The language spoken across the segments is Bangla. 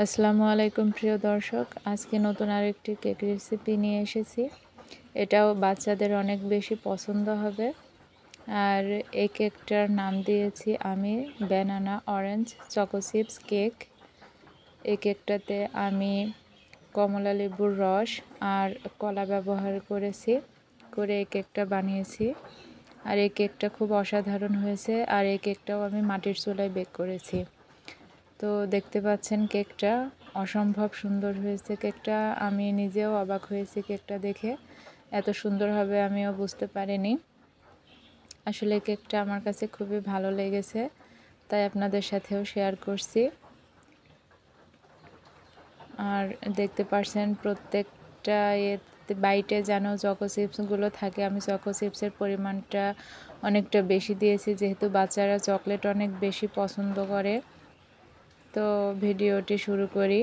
আসসালামু আলাইকুম প্রিয় দর্শক, আজকে নতুন আরেকটি কেক রেসিপি নিয়ে এসেছি। এটাও বাচ্চাদের অনেক বেশি পছন্দ হবে। আর এই কেকটার নাম দিয়েছি আমি banana orange choco chips cake. এই কেকটাতে আমি কমলা লেবুর রস আর কলা ব্যবহার করে এই কেকটা বানিয়েছি। আর এই কেকটা খুব অসাধারণ হয়েছে। আর এই কেকটাও আমি মাটির চুলায় বেক করেছি। তো দেখতে পাচ্ছেন কেকটা অসম্ভব সুন্দর হয়েছে। কেকটা আমি নিজেও অবাক হয়েছি কেকটা দেখে, এত সুন্দর হবে আমিও বুঝতে পারিনি। আসলে কেকটা আমার কাছে খুবই ভালো লেগেছে, তাই আপনাদের সাথেও শেয়ার করছি। আর দেখতে পাচ্ছেন প্রত্যেকটা বাইটে যেন চকো চিপসগুলো থাকে। আমি চকো চিপসের পরিমাণটা অনেকটা বেশি দিয়েছি, যেহেতু বাচ্চারা চকলেট অনেক বেশি পছন্দ করে। তো ভিডিওটি শুরু করি।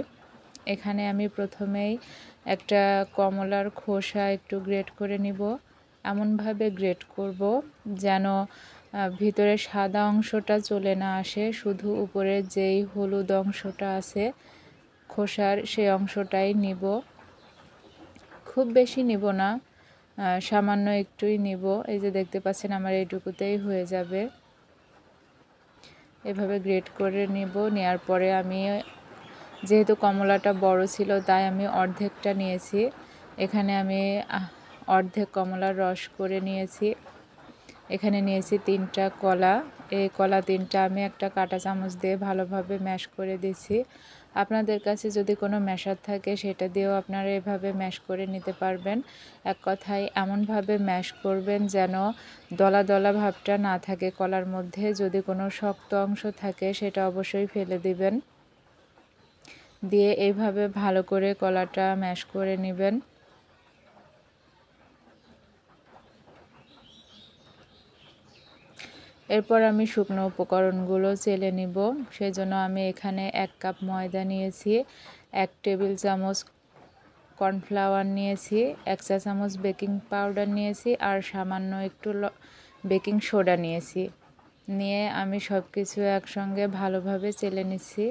এখানে আমি প্রথমেই একটা কমলার খোসা একটু গ্রেট করে নিব। এমনভাবে গ্রেট করব যেন ভিতরে সাদা অংশটা চলে না আসে, শুধু উপরের যেই হলুদ অংশটা আছে খোসার সেই অংশটাই নিব। খুব বেশি নিব না, সামান্য একটুই নিব। এই যে দেখতে পাচ্ছেন আমার এইটুকুতেই হয়ে যাবে। এভাবে গ্রেট করে নিব। নেওয়ার পরে আমি, যেহেতু কমলাটা বড় ছিল তাই আমি অর্ধেকটা নিয়েছি। এখানে আমি অর্ধেক কমলার রস করে নিয়েছি। এখানে নিয়েছি 3টা কলা। এই কলা 3টা আমি একটা কাঁটা চামচ দিয়ে ভালোভাবে ম্যাশ করে দিয়েছি। আপনাদের কাছে যদি কোনো ম্যাশার থাকে সেটা দিয়েও আপনারা এভাবে ম্যাশ করে নিতে পারবেন। এক কথায় এমনভাবে ম্যাশ করবেন যেন দলা দলা ভাবটা না থাকে কলার মধ্যে। যদি কোনো শক্ত অংশ থাকে সেটা অবশ্যই ফেলে দিবেন। দিয়ে এইভাবে ভালো করে কলাটা ম্যাশ করে নেবেন। এরপর আমি শুকনো উপকরণগুলো চেলে নিব। সেজন্য আমি এখানে 1 কাপ ময়দা নিয়েছি, 1 টেবিল চামচ কর্নফ্লাওয়ার নিয়েছি, 1 চা চামচ বেকিং পাউডার নিয়েছি আর সামান্য একটু বেকিং সোডা নিয়েছি। নিয়ে আমি সব কিছু একসঙ্গে ভালোভাবে চেলে নিচ্ছি।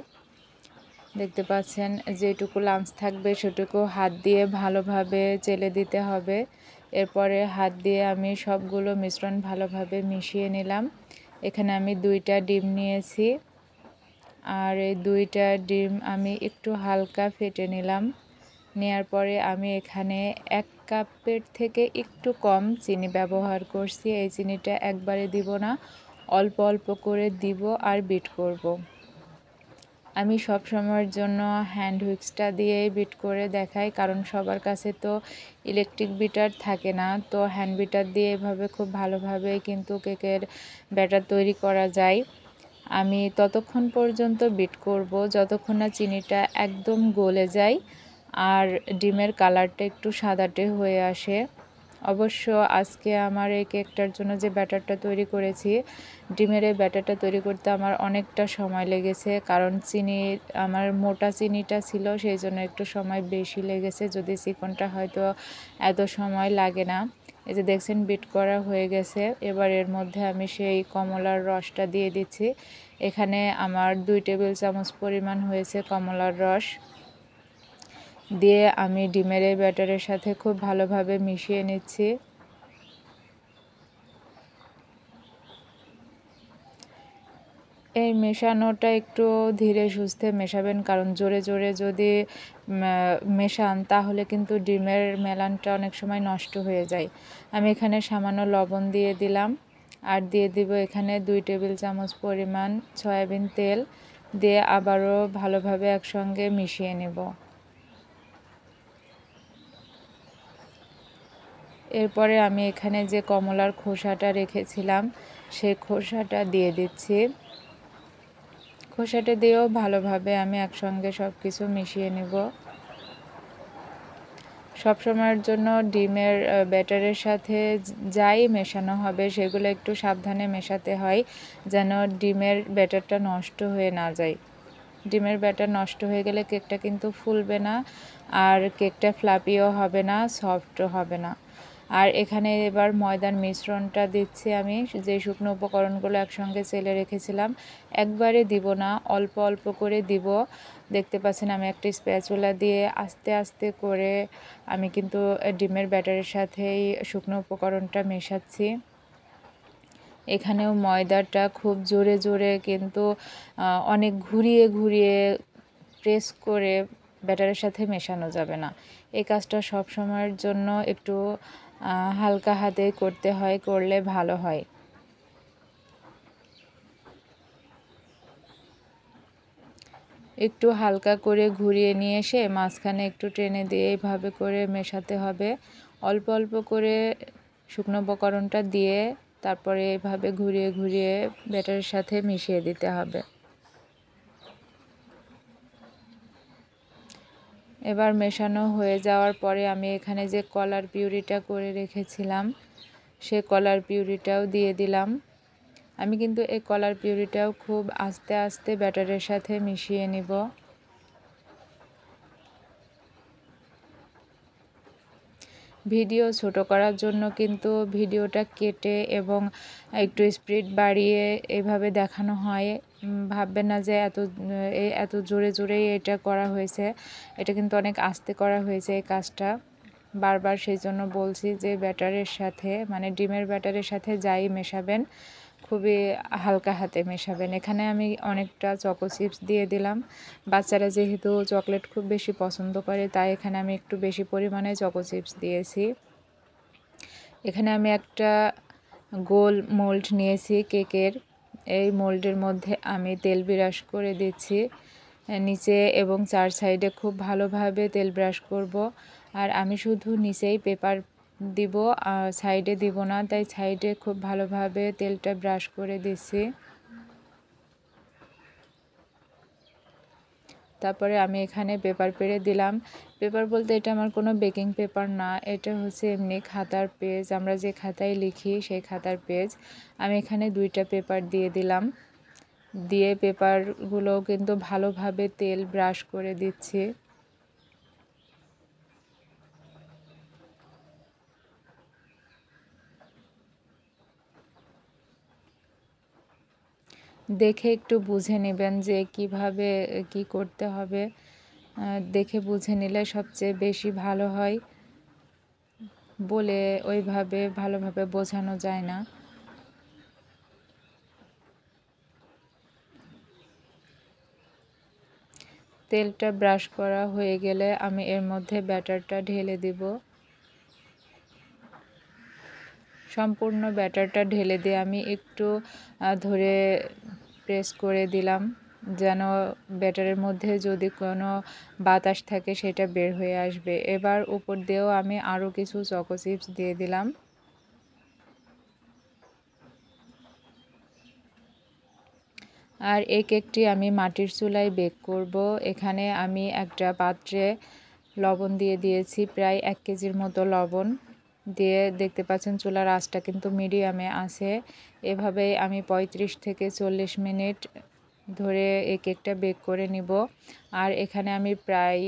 দেখতে পাচ্ছেন যেটুকু লাম্পস থাকবে সেটুকু হাত দিয়ে ভালোভাবে চেলে দিতে হবে। এরপরে হাত দিয়ে আমি সবগুলো মিশ্রণ ভালোভাবে মিশিয়ে নিলাম। এখানে আমি 2টা ডিম নিয়েছি, আর এই 2টা ডিম আমি একটু হালকা ফেটে নিলাম। নেয়ার পরে আমি এখানে 1 কাপের থেকে একটু কম চিনি ব্যবহার করছি। এই চিনিটা একবারে দিব না, অল্প অল্প করে দিব আর বিট করব। আমি সব সময়ের জন্য হ্যান্ড হুইস্কটা দিয়েই বিট করে দেখাই, কারণ সবার কাছে তো ইলেকট্রিক বিটার থাকে না। তো হ্যান্ড বিটার দিয়ে এভাবে খুব ভালোভাবে কিন্তু কেকের ব্যাটার তৈরি করা যায়। আমি ততক্ষণ পর্যন্ত বিট করব যতক্ষণ না চিনিটা একদম গলে যায় আর ডিমের কালারটা একটু সাদাটে হয়ে আসে। অবশ্য আজকে আমার এই কেকটার জন্য যে ব্যাটারটা তৈরি করেছি, ডিমের এই ব্যাটারটা তৈরি করতে আমার অনেকটা সময় লেগেছে, কারণ আমার মোটা চিনিটা ছিল, সেই জন্য একটু সময় বেশি লেগেছে। যদি চিকনটা হয়তো এত সময় লাগে না। এই যে দেখছেন বিট করা হয়ে গেছে। এবার এর মধ্যে আমি সেই কমলার রসটা দিয়ে দিচ্ছি। এখানে আমার 2 টেবিল চামচ পরিমাণ হয়েছে কমলার রস। দিয়ে আমি ডিমের এই ব্যাটারের সাথে খুব ভালোভাবে মিশিয়ে নিচ্ছি। এই মেশানোটা একটু ধীরে সুস্থে মেশাবেন, কারণ জোরে জোরে যদি মেশান তাহলে কিন্তু ডিমের মেলানটা অনেক সময় নষ্ট হয়ে যায়। আমি এখানে সামান্য লবণ দিয়ে দিলাম, আর দিয়ে দিব এখানে 2 টেবিল চামচ পরিমাণ সয়াবিন তেল। দিয়ে আবারও ভালোভাবে একসঙ্গে মিশিয়ে নেব। এরপরে আমি এখানে যে কমলার খোসাটা রেখেছিলাম সেই খোসাটা দিয়ে দিচ্ছি। খোসাটা দিয়েও ভালোভাবে আমি একসঙ্গে সব কিছু মিশিয়ে নেব। সবসময়ের জন্য ডিমের ব্যাটারের সাথে যাই মেশানো হবে সেগুলো একটু সাবধানে মেশাতে হয়, যেন ডিমের ব্যাটারটা নষ্ট হয়ে না যায়। ডিমের ব্যাটার নষ্ট হয়ে গেলে কেকটা কিন্তু ফুলবে না, আর কেকটা ফ্লাপিও হবে না, সফটও হবে না। আর এখানে এবার ময়দার মিশ্রণটা দিচ্ছি আমি, যে শুকনো উপকরণগুলো একসঙ্গে চেলে রেখেছিলাম। একবারে দিব না, অল্প অল্প করে দিব। দেখতে পাচ্ছেন আমি একটা স্প্যাচুলা দিয়ে আস্তে আস্তে করে আমি কিন্তু ডিমের ব্যাটারের সাথেই শুকনো উপকরণটা মেশাচ্ছি। এখানেও ময়দাটা খুব জোরে জোরে কিন্তু অনেক ঘুরিয়ে ঘুরিয়ে প্রেস করে ব্যাটারের সাথে মেশানো যাবে না। এই কাজটা সব সময়ের জন্য একটু হালকা হাতে করতে হয়, করলে ভালো হয়। একটু হালকা করে ঘুরিয়ে নিয়ে এসে মাঝখানে একটু টেনে দিয়ে এইভাবে করে মেশাতে হবে। অল্প অল্প করে শুকনো উপকরণটা দিয়ে তারপরে এইভাবে ঘুরিয়ে ঘুরিয়ে ব্যাটারের সাথে মিশিয়ে দিতে হবে। এবার মেশানো হয়ে যাওয়ার পরে আমি এখানে যে কলার পিউরিটা করে রেখেছিলাম সে কলার পিউরিটাও দিয়ে দিলাম। আমি কিন্তু এই কলার পিউরিটাও খুব আস্তে আস্তে ব্যাটারের সাথে মিশিয়ে নিব। ভিডিও ছোট করার জন্য কিন্তু ভিডিওটা কেটে এবং একটু স্পিড বাড়িয়ে এভাবে দেখানো হয়। ভাববেন না যে এত জোরে জোরেই এটা করা হয়েছে, এটা কিন্তু অনেক আস্তে করা হয়েছে এই কাজটা। বারবার সেই জন্য বলছি যে ব্যাটারের সাথে মানে ডিমের ব্যাটারের সাথে যাই মেশাবেন খুবই হালকা হাতে মেশাবেন। এখানে আমি অনেকটা চকো চিপস দিয়ে দিলাম। বাচ্চারা যেহেতু চকলেট খুব বেশি পছন্দ করে তাই এখানে আমি একটু বেশি পরিমাণে চকো চিপস দিয়েছি। এখানে আমি একটা গোল মোল্ড নিয়েছি কেকের। এই মোল্ডের মধ্যে আমি তেল ব্রাশ করে দিচ্ছি নিচে এবং চার সাইডে খুব ভালোভাবে তেল ব্রাশ করব। আর আমি শুধু নিচেই পেপার দিব, সাইডে দিব না, তাই সাইডে খুব ভালোভাবে তেলটা ব্রাশ করে দিচ্ছি। তারপরে আমি এখানে পেপার পেরে দিলাম। পেপার বলতে এটা আমার কোনো বেকিং পেপার না, এটা হচ্ছে এমনি খাতার পেজ, আমরা যে খাতায় লিখি সেই খাতার পেজ। আমি এখানে 2টা পেপার দিয়ে দিলাম। দিয়ে পেপারগুলো কিন্তু ভালোভাবে তেল ব্রাশ করে দিচ্ছি। দেখে একটু বুঝে নেবেন যে কিভাবে কি করতে হবে, দেখে বুঝে নিলে সবচেয়ে বেশি ভালো হয়। বলে ওইভাবে ভালোভাবে বোঝানো যায় না। তেলটা ব্রাশ করা হয়ে গেলে আমি এর মধ্যে ব্যাটারটা ঢেলে দিব। সম্পূর্ণ ব্যাটারটা ঢেলে দিয়ে আমি একটু ধরে প্রেস করে দিলাম যেন ব্যাটারের মধ্যে যদি কোনো বাতাস থাকে সেটা বের হয়ে আসবে। এবার উপর দিয়েও আমি আরও কিছু চকো চিপস দিয়ে দিলাম। আর এই কেকটি আমি মাটির চুলায় বেক করব। এখানে আমি একটা পাত্রে লবণ দিয়ে দিয়েছি, প্রায় 1 কেজির মতো লবণ দিয়ে দেখতে পাচ্ছেন চুলার আঁচটা কিন্তু মিডিয়ামে আছে। এভাবে আমি 35 থেকে 40 মিনিট ধরে এই কেকটা বেক করে নিব। আর এখানে আমি প্রায়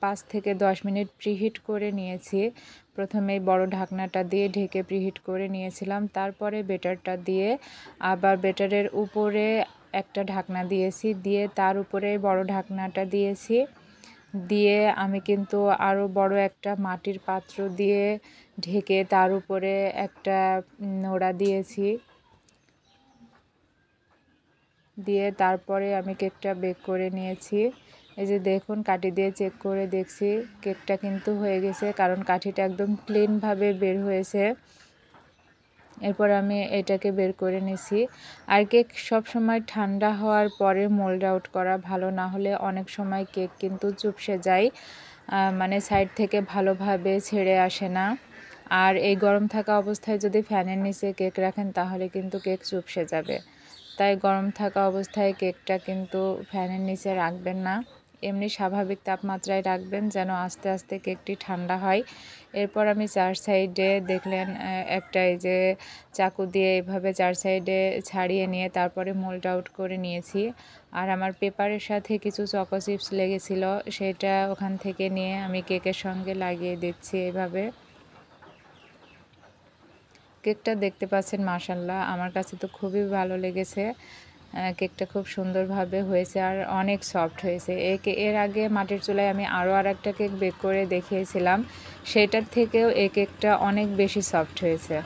5 থেকে 10 মিনিট প্রিহিট করে নিয়েছি। প্রথমে বড় ঢাকনাটা দিয়ে ঢেকে প্রিহিট করে নিয়েছিলাম, তারপরে বেটারটা দিয়ে আবার বেটারের উপরে একটা ঢাকনা দিয়েছি, দিয়ে তার উপরে বড় ঢাকনাটা দিয়েছি। দিয়ে আমি কিন্তু আরও বড় একটা মাটির পাত্র দিয়ে ঢেকে তার উপরে একটা নোড়া দিয়েছি। দিয়ে তারপরে আমি কেকটা বেক করে নিয়েছি। এই যে দেখুন কাঠি দিয়ে চেক করে দেখছি কেকটা কিন্তু হয়ে গেছে, কারণ কাঠিটা একদম ক্লিনভাবে বের হয়েছে। এরপর আমি এটাকে বের করে নিছি। আর কেক সব সময় ঠান্ডা হওয়ার পরে মোল্ড আউট করা ভালো, না হলে অনেক সময় কেক কিন্তু চুপসে যায়, মানে সাইড থেকে ভালোভাবে ছেড়ে আসে না। আর এই গরম থাকা অবস্থায় যদি ফ্যানের নিচে কেক রাখেন তাহলে কিন্তু কেক চুপসে যাবে। তাই গরম থাকা অবস্থায় কেকটা কিন্তু ফ্যানের নিচে রাখবেন না, এমনি স্বাভাবিক তাপমাত্রায় রাখবেন যেন আস্তে আস্তে কেকটি ঠান্ডা হয়। এরপর আমি চার সাইডে দেখলেন একটা এই যে চাকু দিয়ে এভাবে চার সাইডে ছাড়িয়ে নিয়ে তারপরে মোল্ড আউট করে নিয়েছি। আর আমার পেপারের সাথে কিছু চকো চিপস লেগেছিল, সেটা ওখান থেকে নিয়ে আমি কেকের সঙ্গে লাগিয়ে দিচ্ছি এভাবে। কেকটা দেখতে পাচ্ছেন মাশাআল্লাহ, আমার কাছে তো খুবই ভালো লেগেছে। কেকটা খুব সুন্দরভাবে হয়েছে আর অনেক সফট হয়েছে। এর আগে মাটির চুলায় আমি আরও আরেকটা কেক বেক করে দেখিয়েছিলাম, সেটার থেকেও এই কেকটা অনেক বেশি সফট হয়েছে।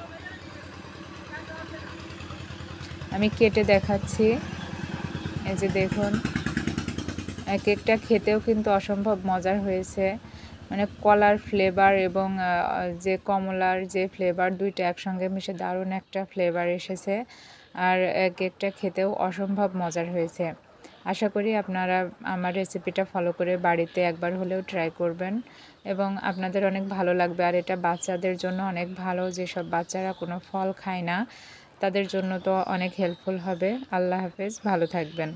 আমি কেটে দেখাচ্ছি, এই যে দেখুন, কেকটা খেতেও কিন্তু অসম্ভব মজার হয়েছে। মানে কলার ফ্লেভার এবং যে কমলার যে ফ্লেভার, দুইটা একসঙ্গে মিশে দারুণ একটা ফ্লেভার এসেছে। আর কেকটা খেতেও অসম্ভব মজার হয়েছে। আশা করি আপনারা আমার রেসিপিটা ফলো করে বাড়িতে একবার হলেও ট্রাই করবেন এবং আপনাদের অনেক ভালো লাগবে। আর এটা বাচ্চাদের জন্য অনেক ভালো, যেসব বাচ্চারা কোনো ফল খায় না তাদের জন্য তো অনেক হেল্পফুল হবে। আল্লাহ হাফেজ, ভালো থাকবেন।